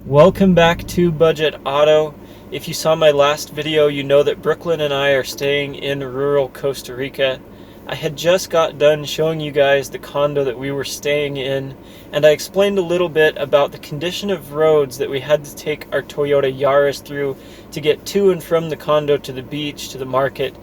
Welcome back to Budget Auto. If you saw my last video, you know that Brooklyn and I are staying in rural Costa Rica. I had just got done showing you guys the condo that we were staying in, and I explained a little bit about the condition of roads that we had to take our Toyota Yaris through to get to and from the condo to the beach, to the market,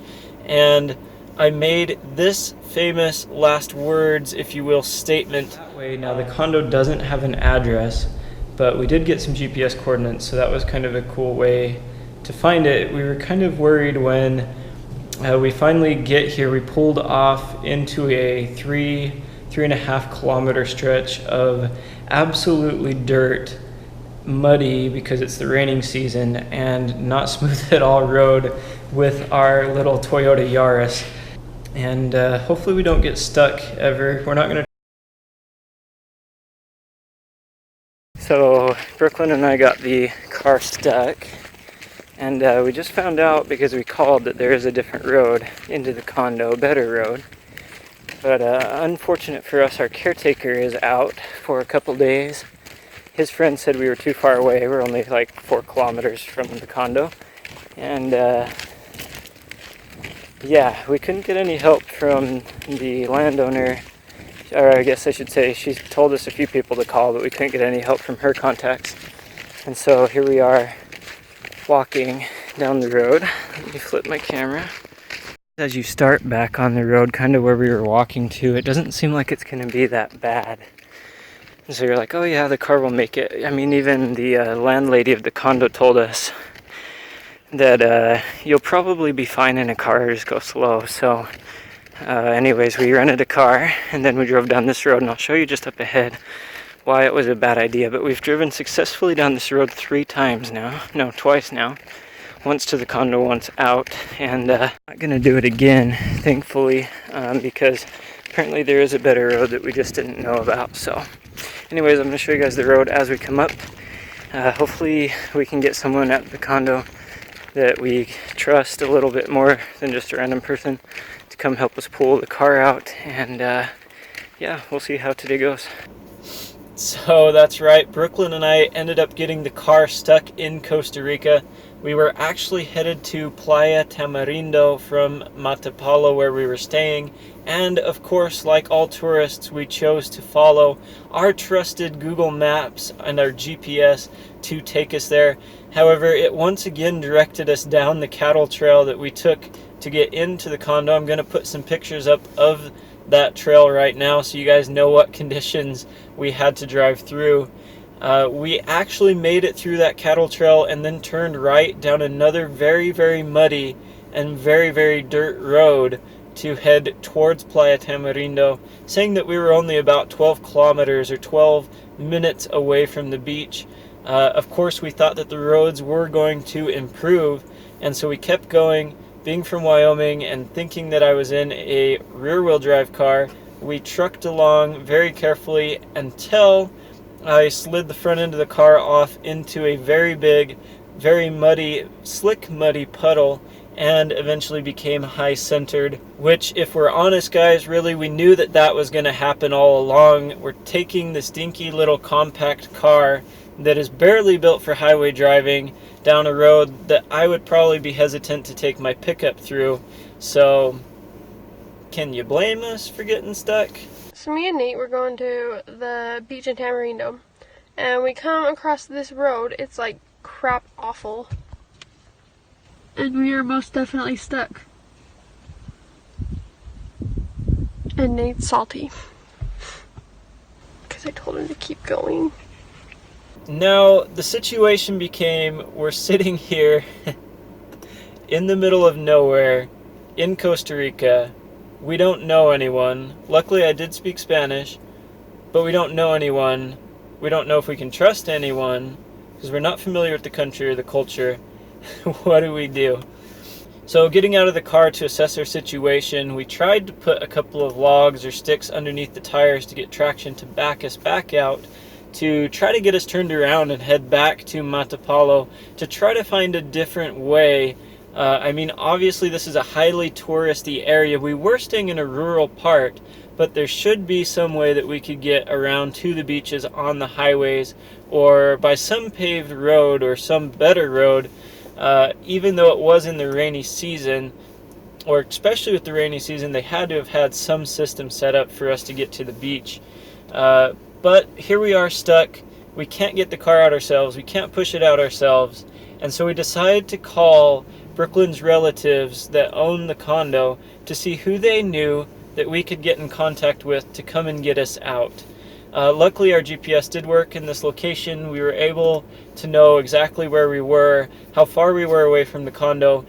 and I made this famous last words, if you will, statement. That way, now the condo doesn't have an address, but we did get some GPS coordinates, so that was kind of a cool way to find it. We were kind of worried when we finally get here. We pulled off into a 3.5 kilometer stretch of absolutely dirt, muddy because it's the raining season, and not smooth at all road with our little Toyota Yaris. And hopefully we don't get stuck ever. We're not going to. So Brooklyn and I got the car stuck, and we just found out because we called that there is a different road into the condo, a better road. But unfortunate for us, our caretaker is out for a couple days. His friend said we were too far away. We're only like 4 kilometers from the condo. And yeah, we couldn't get any help from the landowner. Or I guess I should say, she told us a few people to call, but we couldn't get any help from her contacts. And so here we are walking down the road. Let me flip my camera. As you start back on the road, kind of where we were walking to, it doesn't seem like it's going to be that bad. And so you're like, oh yeah, the car will make it. I mean, even the landlady of the condo told us that you'll probably be fine in a car, just go slow. So anyways, we rented a car and then we drove down this road, and I'll show you just up ahead why it was a bad idea. But we've driven successfully down this road 3 times now. No, twice now. Once to the condo, once out, and I'm not gonna do it again, thankfully, because apparently there is a better road that we just didn't know about. So anyways, I'm gonna show you guys the road as we come up. Hopefully we can get someone at the condo that we trust a little bit more than just a random person to come help us pull the car out, and yeah, we'll see how today goes. So that's right, Brooklyn and I ended up getting the car stuck in Costa Rica. We were actually headed to Playa Tamarindo from Matapalo, where we were staying, and of course, like all tourists, we chose to follow our trusted Google Maps and our GPS to take us there. However, it once again directed us down the cattle trail that we took to get into the condo. I'm going to put some pictures up of that trail right now so you guys know what conditions we had to drive through. We actually made it through that cattle trail and then turned right down another very, very muddy and very, very dirt road to head towards Playa Tamarindo, saying that we were only about 12 kilometers or 12 minutes away from the beach. Of course, we thought that the roads were going to improve, and so we kept going. Being from Wyoming and thinking that I was in a rear-wheel drive car, we trucked along very carefully until I slid the front end of the car off into a very big, very muddy, slick muddy puddle, and eventually became high-centered, which, if we're honest guys, really we knew that that was going to happen all along. We're taking this dinky little compact car that is barely built for highway driving down a road that I would probably be hesitant to take my pickup through. So can you blame us for getting stuck? So me and Nate were going to the beach in Tamarindo, and we come across this road. It's like crap awful, and we are most definitely stuck. And Nate's salty because I told him to keep going. Now, the situation became, we're sitting here in the middle of nowhere in Costa Rica. We don't know anyone. Luckily, I did speak Spanish, but we don't know anyone. We don't know if we can trust anyone because we're not familiar with the country or the culture. What do we do? So getting out of the car to assess our situation, we tried to put a couple of logs or sticks underneath the tires to get traction to back us back out, to try to get us turned around and head back to Matapalo to try to find a different way. I mean, obviously this is a highly touristy area. We were staying in a rural part, but there should be some way that we could get around to the beaches on the highways or by some paved road or some better road, even though it was in the rainy season, or especially with the rainy season, they had to have had some system set up for us to get to the beach. But here we are stuck. We can't get the car out ourselves. We can't push it out ourselves. And so we decided to call Brooklyn's relatives that own the condo to see who they knew that we could get in contact with to come and get us out. Luckily, our GPS did work in this location. We were able to know exactly where we were, how far we were away from the condo,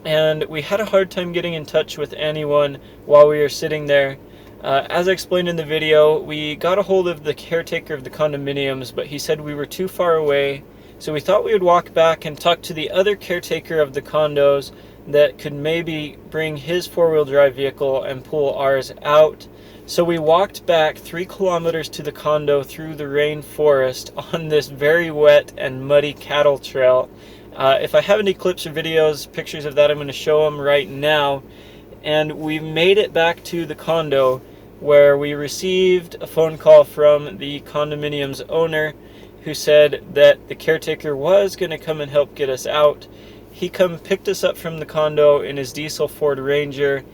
and we had a hard time getting in touch with anyone while we were sitting there. As I explained in the video, we got a hold of the caretaker of the condominiums, but he said we were too far away, so we thought we would walk back and talk to the other caretaker of the condos that could maybe bring his four-wheel drive vehicle and pull ours out. So we walked back 3 kilometers to the condo through the rainforest on this very wet and muddy cattle trail. If I have any clips or videos, pictures of that, I'm going to show them right now. And we made it back to the condo, where we received a phone call from the condominium's owner, who said that the caretaker was going to come and help get us out. He picked us up from the condo in his diesel Ford Ranger,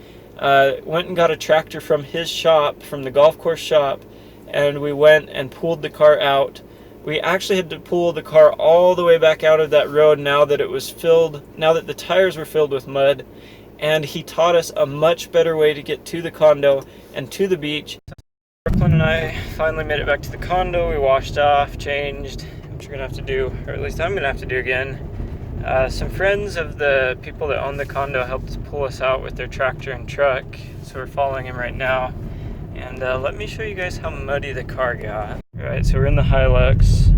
went and got a tractor from his shop, from the golf course shop, and we went and pulled the car out. We actually had to pull the car all the way back out of that road now that the tires were filled with mud, and he taught us a much better way to get to the condo and to the beach. Brooklyn and I finally made it back to the condo. We washed off, changed, which we're gonna have to do, or at least I'm gonna have to do again. Some friends of the people that own the condo helped pull us out with their tractor and truck, so we're following him right now. And let me show you guys how muddy the car got. Alright, so we're in the Hilux,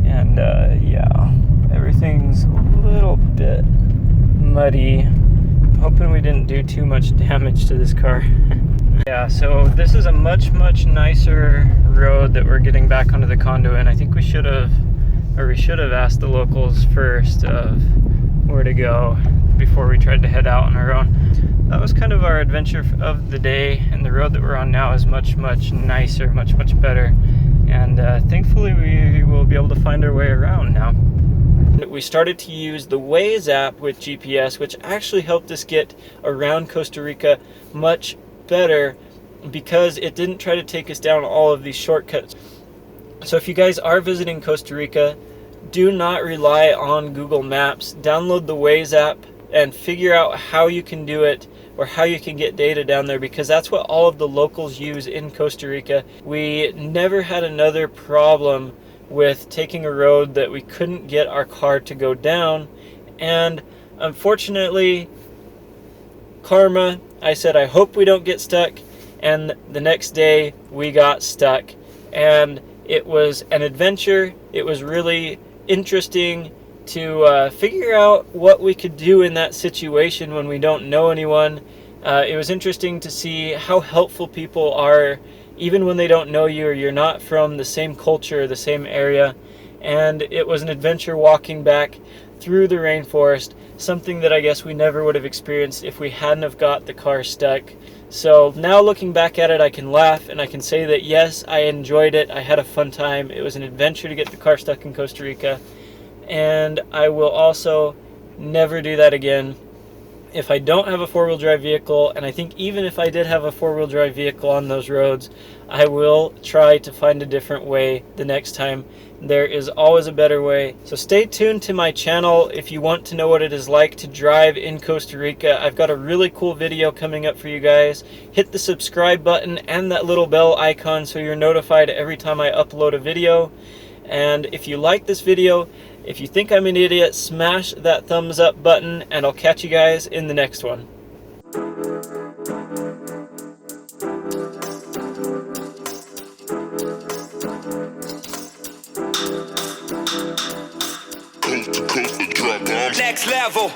and yeah, everything's a little bit muddy. I'm hoping we didn't do too much damage to this car. Yeah, so this is a much nicer road that we're getting back onto the condo in. I think we should have asked the locals first of where to go before we tried to head out on our own. That was kind of our adventure of the day, and the road that we're on now is much nicer, much better, and thankfully we will be able to find our way around now. We started to use the Waze app with GPS, which actually helped us get around Costa Rica much better because it didn't try to take us down all of these shortcuts. So if you guys are visiting Costa Rica, do not rely on Google Maps. Download the Waze app and figure out how you can do it or how you can get data down there, because that's what all of the locals use in Costa Rica. We never had another problem with taking a road that we couldn't get our car to go down, and unfortunately, karma, I said I hope we don't get stuck, and the next day we got stuck, and it was an adventure. It was really interesting to figure out what we could do in that situation when we don't know anyone. It was interesting to see how helpful people are even when they don't know you or you're not from the same culture, the same area. And it was an adventure walking back through the rainforest, something that I guess we never would have experienced if we hadn't have got the car stuck. So now looking back at it, I can laugh and I can say that yes, I enjoyed it. I had a fun time. It was an adventure to get the car stuck in Costa Rica. And I will also never do that again. If I don't have a four-wheel drive vehicle, and I think even if I did have a four-wheel drive vehicle on those roads, I will try to find a different way the next time. There is always a better way. So stay tuned to my channel if you want to know what it is like to drive in Costa Rica. I've got a really cool video coming up for you guys. Hit the subscribe button and that little bell icon so you're notified every time I upload a video. And if you like this video, if you think I'm an idiot, smash that thumbs up button, and I'll catch you guys in the next one. Next level.